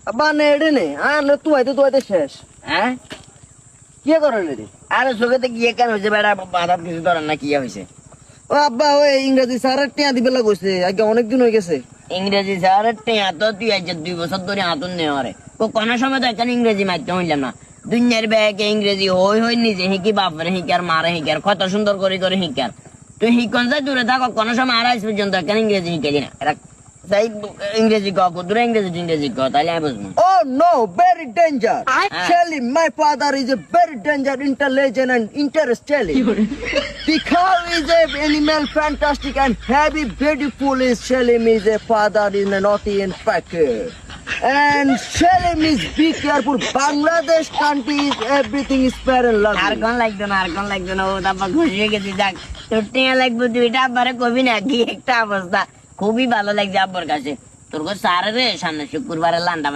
আব্বা নে এডে নে আর তুই আইতে শেষ হ্যাঁ কি করেন রে? আরে চোখেতে কি কেন হয়েছে বেড়া মাথার কিছু ধরেন না কি হয়েছে ও আব্বা ওই ইংরেজি স্যারের টিয়া দিবে লাগছে আগে অনেকদিন হয়ে গেছে। ইংরেজি স্যার তো তুই আজ 2 বছর ধরে হাতুন নেওয়ারে কোনো সময় তো এখানে ইংরেজি মারতে হইলাম না দুনিয়ার ব্যাগে ইংরেজি হই হই নিজে হিকি বাপরে হিকার মারে হিকার কত সুন্দর করে করে হিকার তুই হিকন যাই দূরে থাকো কোনো সময় আর আজ পর্যন্ত এখানে ইংরেজি হিকালি না এরা তাই ইংরেজি দূরে ইংরেজি তাহলে আমি বুঝবো Oh no, very danger. Actually, my father is a very danger, intelligent and interesting. The cow is a animal, fantastic and heavy, beautiful. Is Shalim is a father in a naughty and packer. And Shalim is be careful. Bangladesh country is everything is fair and R lovely. কোন লাগতো না ও তারপর খুশি হয়ে গেছি যাক তোর টিয়া লাগবে দুইটা আব্বারে কবি না কি একটা অবস্থা খুবই ভালো লাগছে আব্বার কাছে তোর স্যার রে সামনে শুক্রবারে লান্ডা